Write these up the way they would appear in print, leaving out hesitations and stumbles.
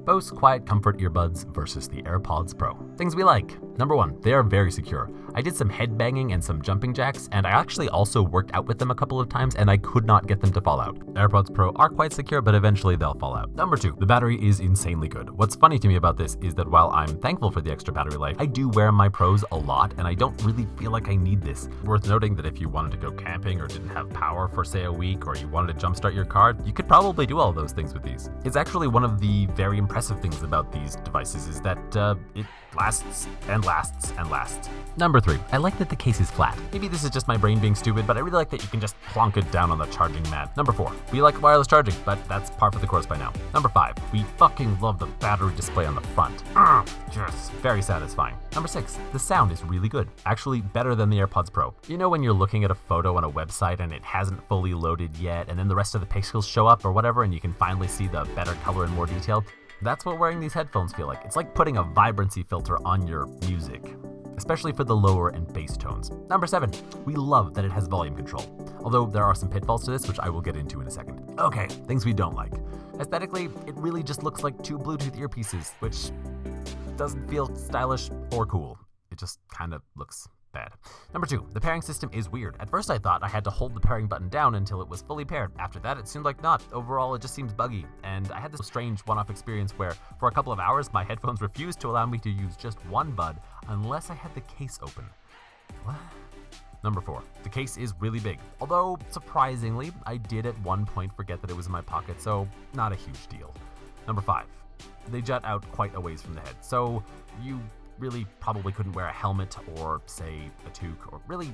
Bose Quiet Comfort Earbuds versus the AirPods Pro. Things we like. Number 1, they are very secure. I did some head banging and some jumping jacks, and I actually also worked out with them a couple of times, and I could not get them to fall out. AirPods Pro are quite secure, but eventually they'll fall out. Number 2, the battery is insanely good. What's funny to me about this is that while I'm thankful for the extra battery life, I do wear my Pros a lot, and I don't really feel like I need this. Worth noting that if you wanted to go camping or didn't have power for say a week, or you wanted to jumpstart your car, you could probably do all those things with these. It's actually one of the very impressive things about these devices is that it lasts and lasts and lasts. Number 3, I like that the case is flat. Maybe this is just my brain being stupid, but I really like that you can just plonk it down on the charging mat. Number 4, we like wireless charging, but that's par for the course by now. Number 5, we fucking love the battery display on the front. Yes, very satisfying. Number 6, the sound is really good. Actually, better than the AirPods Pro. You know when you're looking at a photo on a website and it hasn't fully loaded yet, and then the rest of the pixels show up or whatever, and you can finally see the better color and more detail? That's what wearing these headphones feel like. It's like putting a vibrancy filter on your music, especially for the lower and bass tones. Number 7, we love that it has volume control, although there are some pitfalls to this, which I will get into in a second. Okay, things we don't like. Aesthetically, it really just looks like 2 Bluetooth earpieces, which doesn't feel stylish or cool. It just kind of looks bad. Number 2, the pairing system is weird. At first I thought I had to hold the pairing button down until it was fully paired. After that it seemed like not. Overall it just seems buggy, and I had this strange one-off experience where for a couple of hours my headphones refused to allow me to use just one bud unless I had the case open. What? Number 4, the case is really big, although surprisingly I did at one point forget that it was in my pocket, so not a huge deal. Number 5, they jut out quite a ways from the head, so you really probably couldn't wear a helmet or, say, a toque, or really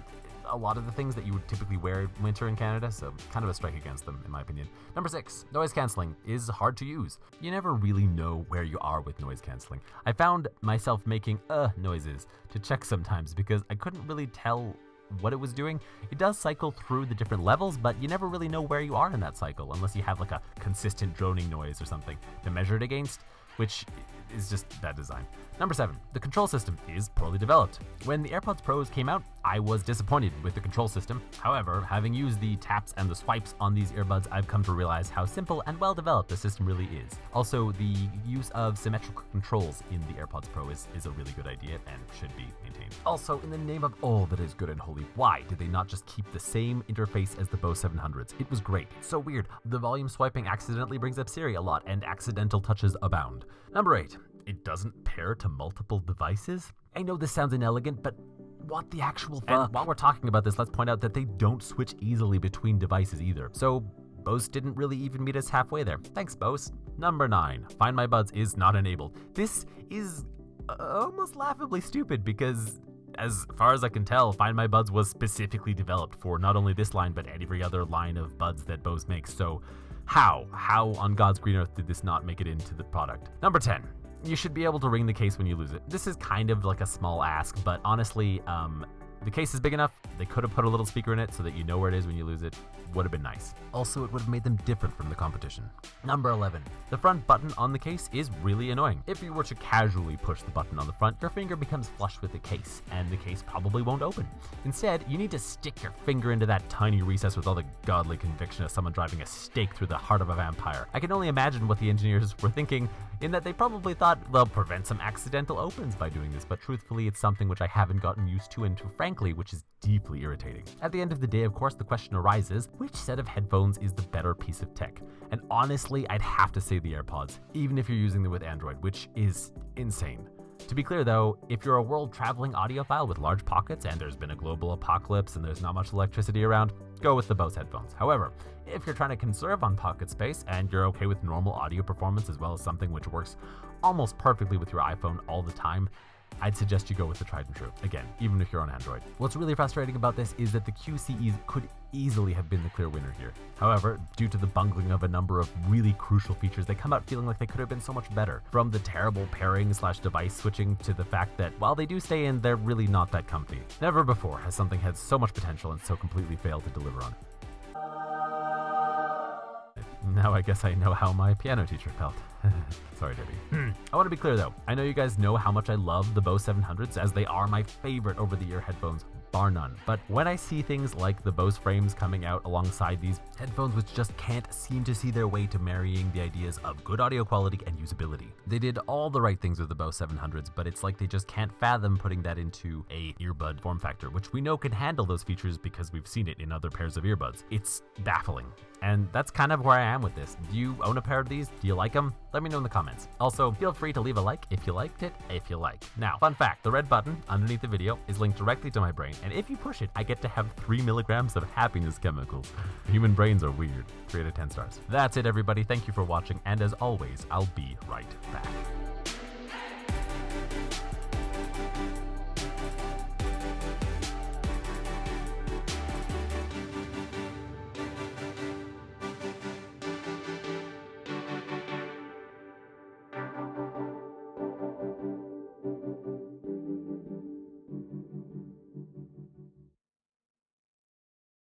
a lot of the things that you would typically wear in winter in Canada, so kind of a strike against them, in my opinion. Number 6, noise cancelling is hard to use. You never really know where you are with noise cancelling. I found myself making noises to check sometimes because I couldn't really tell what it was doing. It does cycle through the different levels, but you never really know where you are in that cycle unless you have like a consistent droning noise or something to measure it against, which is just bad design. Number 7, the control system is poorly developed. When the AirPods Pros came out, I was disappointed with the control system. However, having used the taps and the swipes on these earbuds, I've come to realize how simple and well developed the system really is. Also, the use of symmetrical controls in the AirPods Pro is a really good idea and should be maintained. Also, in the name of all that is good and holy, why did they not just keep the same interface as the Bose 700s? It was great. It's so weird. The volume swiping accidentally brings up Siri a lot, and accidental touches abound. Number 8, it doesn't pair to multiple devices? I know this sounds inelegant, but what the actual fuck? And while we're talking about this, let's point out that they don't switch easily between devices either. So Bose didn't really even meet us halfway there. Thanks, Bose. Number 9, Find My Buds is not enabled. This is almost laughably stupid because as far as I can tell, Find My Buds was specifically developed for not only this line, but every other line of buds that Bose makes. So how on God's green earth did this not make it into the product? Number 10, you should be able to ring the case when you lose it. This is kind of like a small ask, but honestly, the case is big enough. They could have put a little speaker in it so that you know where it is when you lose it. Would have been nice. Also, it would have made them different from the competition. Number 11, the front button on the case is really annoying. If you were to casually push the button on the front, your finger becomes flush with the case, and the case probably won't open. Instead, you need to stick your finger into that tiny recess with all the godly conviction of someone driving a stake through the heart of a vampire. I can only imagine what the engineers were thinking, in that they probably thought they'll prevent some accidental opens by doing this, but truthfully, it's something which I haven't gotten used to, and frankly, which is deeply irritating. At the end of the day, of course, the question arises, which set of headphones is the better piece of tech? And honestly, I'd have to say the AirPods, even if you're using them with Android, which is insane. To be clear though, if you're a world-traveling audiophile with large pockets and there's been a global apocalypse and there's not much electricity around, go with the Bose headphones. However, if you're trying to conserve on pocket space and you're okay with normal audio performance as well as something which works almost perfectly with your iPhone all the time, I'd suggest you go with the tried and true. Again, even if you're on Android. What's really frustrating about this is that the QCEs could easily have been the clear winner here. However, due to the bungling of a number of really crucial features, they come out feeling like they could have been so much better. From the terrible pairing/device switching to the fact that while they do stay in, they're really not that comfy. Never before has something had so much potential and so completely failed to deliver on it. Now I guess I know how my piano teacher felt. Sorry, Debbie. I want to be clear though. I know you guys know how much I love the Bose 700s, as they are my favorite over-the-ear headphones bar none. But when I see things like the Bose frames coming out alongside these headphones which just can't seem to see their way to marrying the ideas of good audio quality and usability. They did all the right things with the Bose 700s, but it's like they just can't fathom putting that into a earbud form factor, which we know can handle those features because we've seen it in other pairs of earbuds. It's baffling. And that's kind of where I am with this. Do you own a pair of these? Do you like them? Let me know in the comments. Also, feel free to leave a like if you liked it, if you like. Now, fun fact, the red button underneath the video is linked directly to my brain, and if you push it, I get to have 3 milligrams of happiness chemicals. Human brains are weird. 3 out of 10 stars. That's it, everybody. Thank you for watching, and as always, I'll be right back.